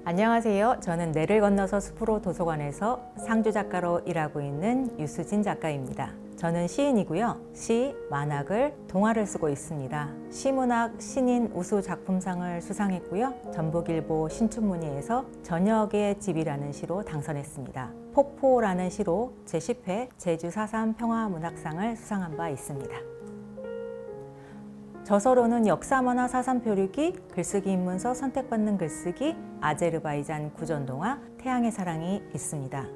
안녕하세요. 저는 내를 건너서 숲으로 도서관에서 상주 작가로 일하고 있는 유수진 작가입니다. 저는 시인이고요. 시, 만학을, 동화를 쓰고 있습니다. 시문학 신인 우수 작품상을 수상했고요. 전북일보 신춘문예에서 저녁의 집이라는 시로 당선했습니다. 폭포라는 시로 제10회 제주 4.3 평화문학상을 수상한 바 있습니다. 저서로는 역사만화 사삼표류기, 글쓰기 입문서 선택받는 글쓰기, 아제르바이잔 구전동화, 태양의 사랑이 있습니다.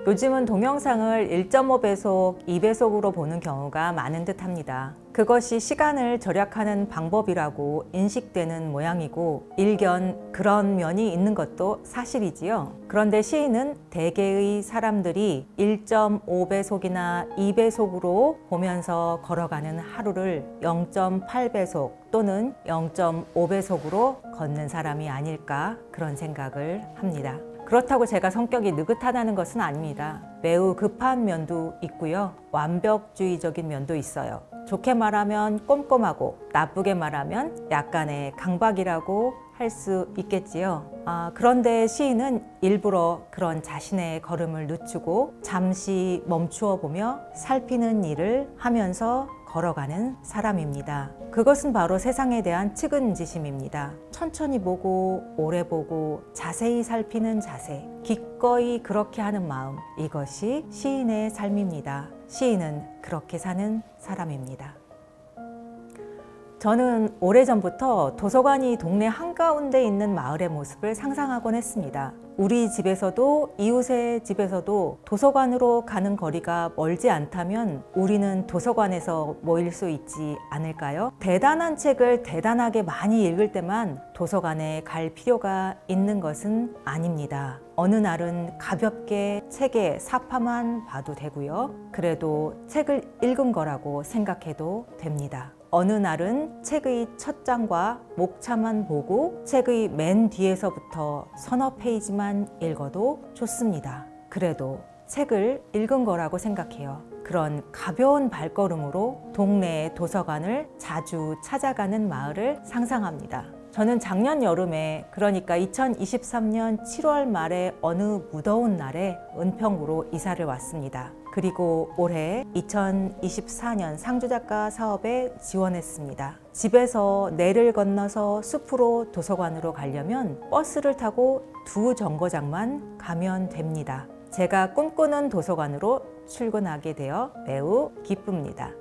요즘은 동영상을 1.5배속, 2배속으로 보는 경우가 많은 듯 합니다. 그것이 시간을 절약하는 방법이라고 인식되는 모양이고 일견 그런 면이 있는 것도 사실이지요. 그런데 시인은 대개의 사람들이 1.5배속이나 2배속으로 보면서 걸어가는 하루를 0.8배속 또는 0.5배속으로 걷는 사람이 아닐까 그런 생각을 합니다. 그렇다고 제가 성격이 느긋하다는 것은 아닙니다. 매우 급한 면도 있고요. 완벽주의적인 면도 있어요. 좋게 말하면 꼼꼼하고 나쁘게 말하면 약간의 강박이라고 할 수 있겠지요. 그런데 시인은 일부러 그런 자신의 걸음을 늦추고 잠시 멈추어 보며 살피는 일을 하면서 걸어가는 사람입니다. 그것은 바로 세상에 대한 측은지심입니다. 천천히 보고 오래 보고 자세히 살피는 자세, 기꺼이 그렇게 하는 마음, 이것이 시인의 삶입니다. 시인은 그렇게 사는 사람입니다. 저는 오래전부터 도서관이 동네 한가운데 있는 마을의 모습을 상상하곤 했습니다. 우리 집에서도 이웃의 집에서도 도서관으로 가는 거리가 멀지 않다면 우리는 도서관에서 모일 수 있지 않을까요? 대단한 책을 대단하게 많이 읽을 때만 도서관에 갈 필요가 있는 것은 아닙니다. 어느 날은 가볍게 책의 사파만 봐도 되고요. 그래도 책을 읽은 거라고 생각해도 됩니다. 어느 날은 책의 첫 장과 목차만 보고 책의 맨 뒤에서부터 서너 페이지만 읽어도 좋습니다. 그래도 책을 읽은 거라고 생각해요. 그런 가벼운 발걸음으로 동네의 도서관을 자주 찾아가는 마을을 상상합니다. 저는 작년 여름에, 그러니까 2023년 7월 말에 어느 무더운 날에 은평구로 이사를 왔습니다. 그리고 올해 2024년 상주작가 사업에 지원했습니다. 집에서 내를 건너서 숲으로 도서관으로 가려면 버스를 타고 2정거장만 가면 됩니다. 제가 꿈꾸는 도서관으로 출근하게 되어 매우 기쁩니다.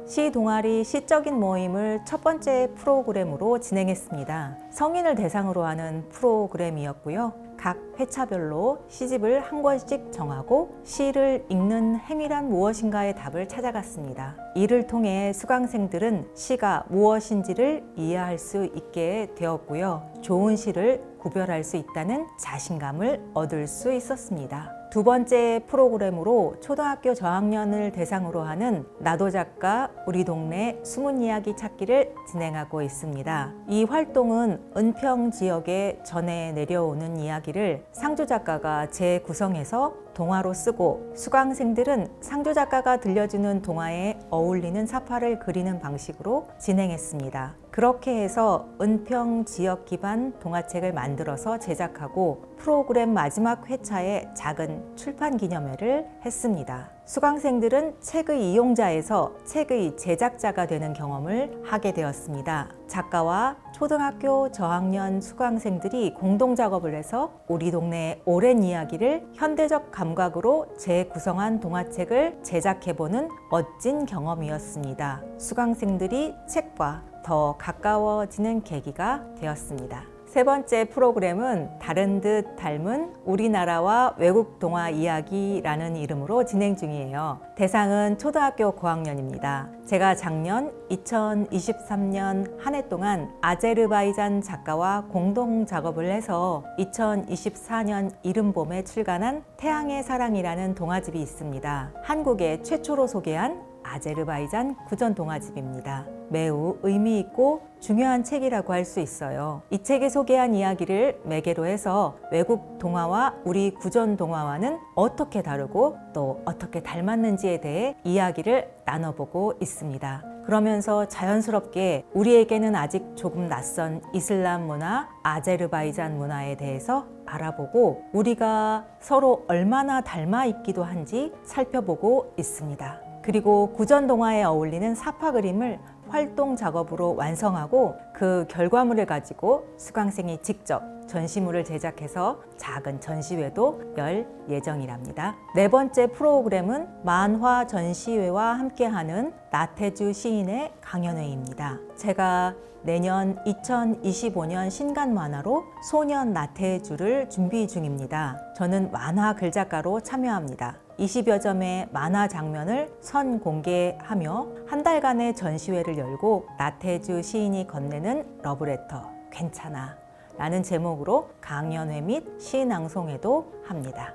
시 동아리 시적인 모임을 첫 번째 프로그램으로 진행했습니다. 성인을 대상으로 하는 프로그램이었고요. 각 회차별로 시집을 한 권씩 정하고 시를 읽는 행위란 무엇인가의 답을 찾아갔습니다. 이를 통해 수강생들은 시가 무엇인지를 이해할 수 있게 되었고요. 좋은 시를 구별할 수 있다는 자신감을 얻을 수 있었습니다. 두 번째 프로그램으로 초등학교 저학년을 대상으로 하는 나도 작가 우리 동네 숨은 이야기 찾기를 진행하고 있습니다. 이 활동은 은평 지역에 전해 내려오는 이야기를 상주 작가가 재구성해서 동화로 쓰고 수강생들은 상주 작가가 들려주는 동화에 어울리는 사파를 그리는 방식으로 진행했습니다. 그렇게 해서 은평 지역 기반 동화책을 만들어서 제작하고 프로그램 마지막 회차에 작은 출판 기념회를 했습니다. 수강생들은 책의 이용자에서 책의 제작자가 되는 경험을 하게 되었습니다. 작가와 초등학교 저학년 수강생들이 공동 작업을 해서 우리 동네의 오랜 이야기를 현대적 감각으로 재구성한 동화책을 제작해보는 멋진 경험이었습니다. 수강생들이 책과 더 가까워지는 계기가 되었습니다. 세 번째 프로그램은 다른 듯 닮은 우리나라와 외국 동화 이야기라는 이름으로 진행 중이에요. 대상은 초등학교 고학년입니다. 제가 작년 2023년 한 해 동안 아제르바이잔 작가와 공동 작업을 해서 2024년 이른봄에 출간한 태양의 사랑이라는 동화집이 있습니다. 한국에 최초로 소개한 아제르바이잔 구전 동화집입니다. 매우 의미 있고 중요한 책이라고 할 수 있어요. 이 책에 소개한 이야기를 매개로 해서 외국 동화와 우리 구전 동화와는 어떻게 다르고 또 어떻게 닮았는지에 대해 이야기를 나눠보고 있습니다. 그러면서 자연스럽게 우리에게는 아직 조금 낯선 이슬람 문화, 아제르바이잔 문화에 대해서 알아보고 우리가 서로 얼마나 닮아 있기도 한지 살펴보고 있습니다. 그리고 구전동화에 어울리는 사파 그림을 활동 작업으로 완성하고 그 결과물을 가지고 수강생이 직접 전시물을 제작해서 작은 전시회도 열 예정이랍니다. 네 번째 프로그램은 만화 전시회와 함께하는 나태주 시인의 강연회입니다. 제가 내년 2025년 신간 만화로 소년 나태주를 준비 중입니다. 저는 만화 글작가로 참여합니다. 20여 점의 만화 장면을 선공개하며 한 달간의 전시회를 열고 나태주 시인이 건네는 러브레터 괜찮아 라는 제목으로 강연회 및 시낭송회도 합니다.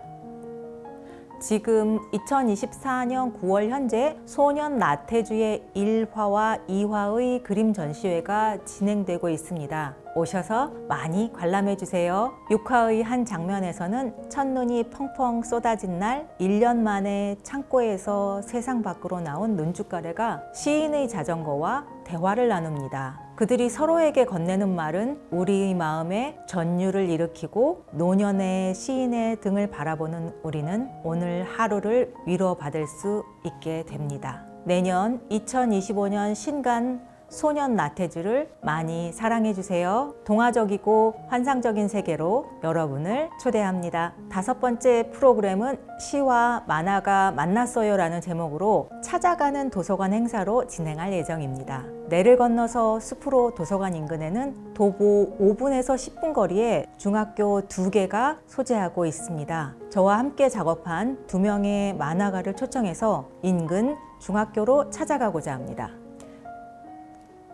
지금 2024년 9월 현재 소년 나태주의 1화와 2화의 그림 전시회가 진행되고 있습니다. 오셔서 많이 관람해 주세요. 6화의 한 장면에서는 첫눈이 펑펑 쏟아진 날 1년 만에 창고에서 세상 밖으로 나온 눈춧가래가 시인의 자전거와 대화를 나눕니다. 그들이 서로에게 건네는 말은 우리 마음에 전율을 일으키고 노년의 시인의 등을 바라보는 우리는 오늘 하루를 위로받을 수 있게 됩니다. 내년 2025년 신간 소년 나태주를 많이 사랑해 주세요. 동화적이고 환상적인 세계로 여러분을 초대합니다. 다섯 번째 프로그램은 시와 만화가 만났어요 라는 제목으로 찾아가는 도서관 행사로 진행할 예정입니다. 내를 건너서 숲으로 도서관 인근에는 도보 5분에서 10분 거리에 중학교 2개가 소재하고 있습니다. 저와 함께 작업한 2명의 만화가를 초청해서 인근 중학교로 찾아가고자 합니다.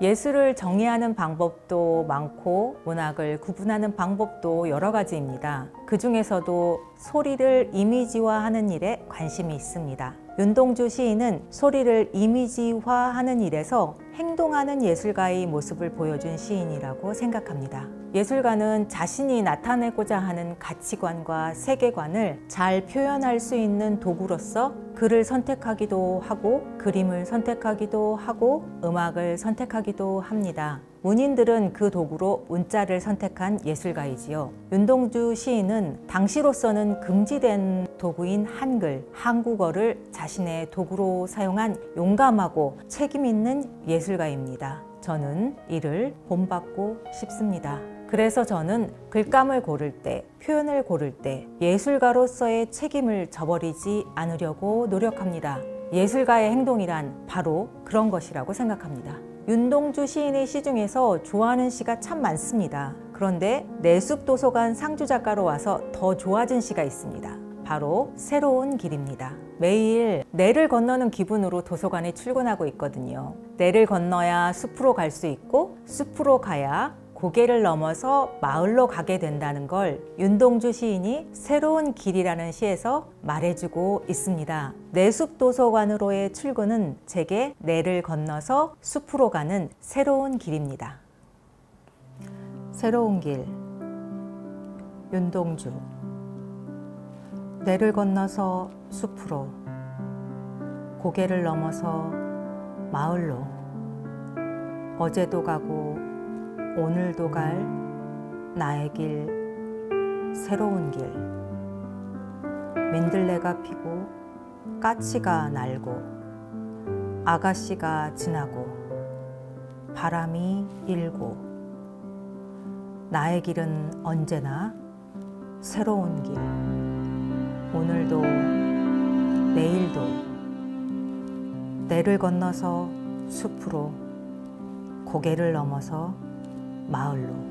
예술을 정의하는 방법도 많고 문학을 구분하는 방법도 여러 가지입니다. 그 중에서도 소리를 이미지화하는 일에 관심이 있습니다. 윤동주 시인은 소리를 이미지화하는 일에서 행동하는 예술가의 모습을 보여준 시인이라고 생각합니다. 예술가는 자신이 나타내고자 하는 가치관과 세계관을 잘 표현할 수 있는 도구로서 글을 선택하기도 하고 그림을 선택하기도 하고 음악을 선택하기도 합니다. 문인들은 그 도구로 문자를 선택한 예술가이지요. 윤동주 시인은 당시로서는 금지된 도구인 한글, 한국어를 자신의 도구로 사용한 용감하고 책임 있는 예술가입니다. 저는 이를 본받고 싶습니다. 그래서 저는 글감을 고를 때, 표현을 고를 때 예술가로서의 책임을 저버리지 않으려고 노력합니다. 예술가의 행동이란 바로 그런 것이라고 생각합니다. 윤동주 시인의 시 중에서 좋아하는 시가 참 많습니다. 그런데 내숲도서관 상주작가로 와서 더 좋아진 시가 있습니다. 바로 새로운 길입니다. 매일 내를 건너는 기분으로 도서관에 출근하고 있거든요. 내를 건너야 숲으로 갈 수 있고 숲으로 가야 고개를 넘어서 마을로 가게 된다는 걸 윤동주 시인이 새로운 길이라는 시에서 말해주고 있습니다. 내숲도서관으로의 출근은 제게 내를 건너서 숲으로 가는 새로운 길입니다. 새로운 길, 윤동주. 내를 건너서 숲으로, 고개를 넘어서 마을로, 어제도 가고 오늘도 갈 나의 길, 새로운 길. 민들레가 피고 까치가 날고 아가씨가 지나고 바람이 일고 나의 길은 언제나 새로운 길. 오늘도 내일도 내를 건너서 숲으로, 고개를 넘어서 마을로.